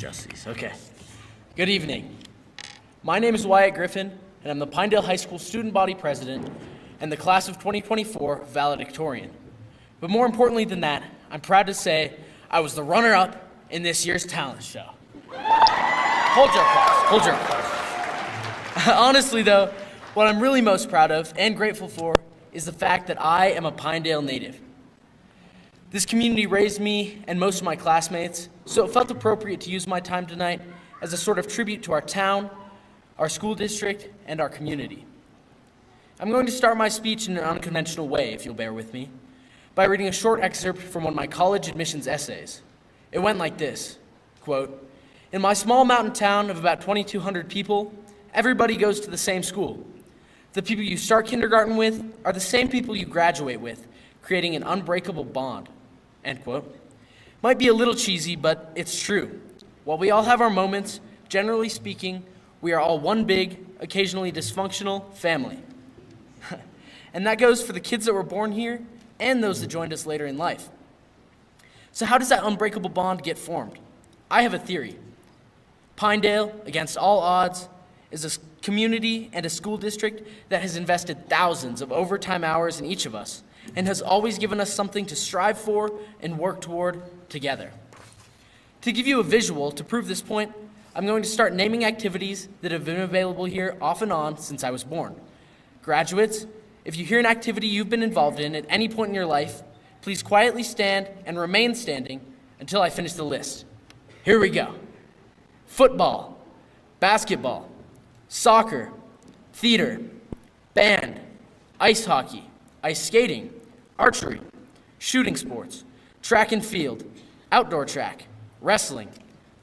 adjust these. Okay. Good evening. My name is Wyatt Griffin, and I'm the Pinedale High School Student Body President and the Class of 2024 Valedictorian. But more importantly than that, I'm proud to say I was the runner-up in this year's talent show. Hold your applause. Honestly though, what I'm really most proud of and grateful for is the fact that I am a Pinedale native. This community raised me and most of my classmates, so it felt appropriate to use my time tonight as a sort of tribute to our town, our school district, and our community. I'm going to start my speech in an unconventional way, if you'll bear with me, by reading a short excerpt from one of my college admissions essays. It went like this, quote, "In my small mountain town of about 2,200 people, everybody goes to the same school. The people you start kindergarten with are the same people you graduate with, creating an unbreakable bond," end quote. Might be a little cheesy, but it's true. While we all have our moments, generally speaking, we are all one big, occasionally dysfunctional family. And that goes for the kids that were born here and those that joined us later in life. So how does that unbreakable bond get formed? I have a theory. Pinedale, against all odds, is a community and a school district that has invested thousands of overtime hours in each of us and has always given us something to strive for and work toward together. To give you a visual to prove this point, I'm going to start naming activities that have been available here off and on since I was born. Graduates, if you hear an activity you've been involved in at any point in your life, please quietly stand and remain standing until I finish the list. Here we go. Football, basketball, soccer, theater, band, ice hockey, ice skating, archery, shooting sports, track and field, outdoor track, wrestling,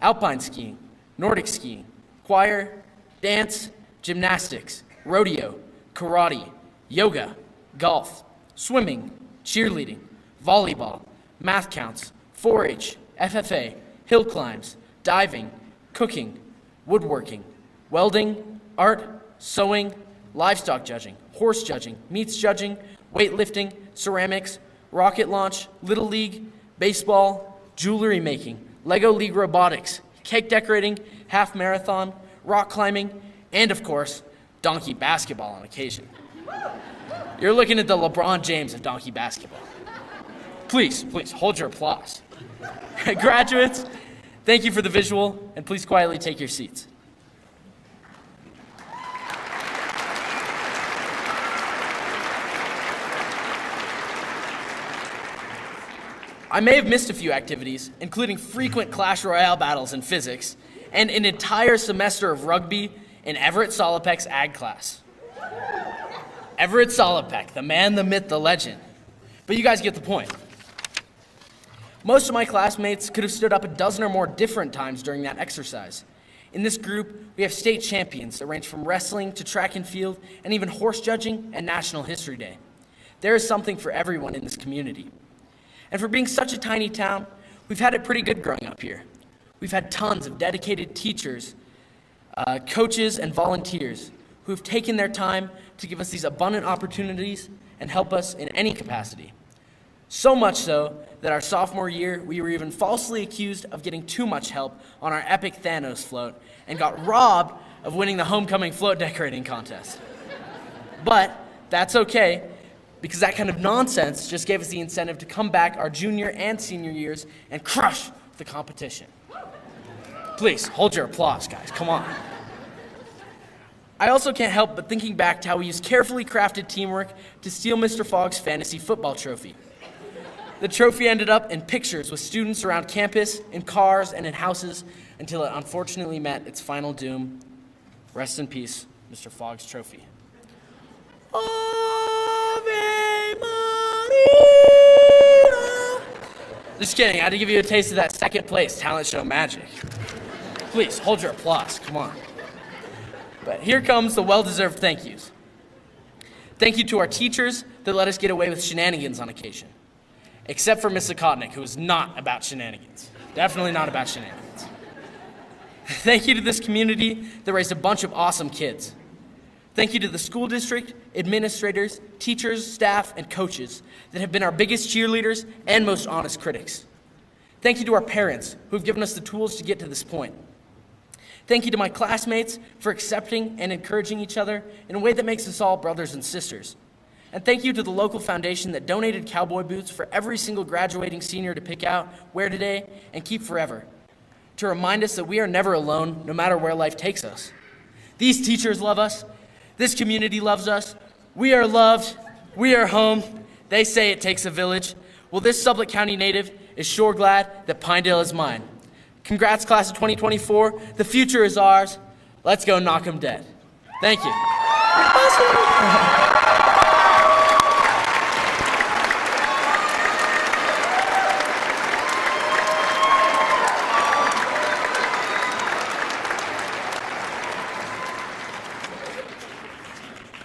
alpine skiing, Nordic skiing, choir, dance, gymnastics, rodeo, karate, yoga, golf, swimming, cheerleading, volleyball, math counts, 4-H, FFA, hill climbs, diving, cooking, woodworking, welding, art, sewing, livestock judging, horse judging, meats judging, weightlifting, ceramics, rocket launch, little league, baseball, jewelry making, Lego League robotics, cake decorating, half marathon, rock climbing, and of course, donkey basketball on occasion. You're looking at the LeBron James of donkey basketball. Please hold your applause. Graduates, thank you for the visual, and please quietly take your seats. I may have missed a few activities, including frequent Clash Royale battles in physics, and an entire semester of rugby in Everett Solopek's ag class. Everett Solopek, the man, the myth, the legend. But you guys get the point. Most of my classmates could have stood up a dozen or more different times during that exercise. In this group, we have state champions that range from wrestling to track and field, and even horse judging and National History Day. There is something for everyone in this community. And for being such a tiny town, we've had it pretty good growing up here. We've had tons of dedicated teachers, coaches, and volunteers who have taken their time to give us these abundant opportunities and help us in any capacity. So much so that our sophomore year, we were even falsely accused of getting too much help on our epic Thanos float and got robbed of winning the homecoming float decorating contest. But that's okay, because that kind of nonsense just gave us the incentive to come back our junior and senior years and crush the competition. Please, hold your applause, guys, come on. I also can't help but thinking back to how we used carefully crafted teamwork to steal Mr. Fogg's fantasy football trophy. The trophy ended up in pictures with students around campus, in cars, and in houses until it unfortunately met its final doom. Rest in peace, Mr. Fogg's trophy. Ave Maria. Just kidding, I had to give you a taste of that second place talent show magic. Please, hold your applause, come on. But here comes the well-deserved thank yous. Thank you to our teachers that let us get away with shenanigans on occasion. Except for Miss Akotnik, who was not about shenanigans. Definitely not about shenanigans. Thank you to this community that raised a bunch of awesome kids. Thank you to the school district, administrators, teachers, staff, and coaches that have been our biggest cheerleaders and most honest critics. Thank you to our parents who have given us the tools to get to this point. Thank you to my classmates for accepting and encouraging each other in a way that makes us all brothers and sisters. And thank you to the local foundation that donated cowboy boots for every single graduating senior to pick out, wear today, and keep forever, to remind us that we are never alone, no matter where life takes us. These teachers love us. This community loves us. We are loved. We are home. They say it takes a village. Well, this Sublette County native is sure glad that Pinedale is mine. Congrats, class of 2024. The future is ours. Let's go knock 'em dead. Thank you.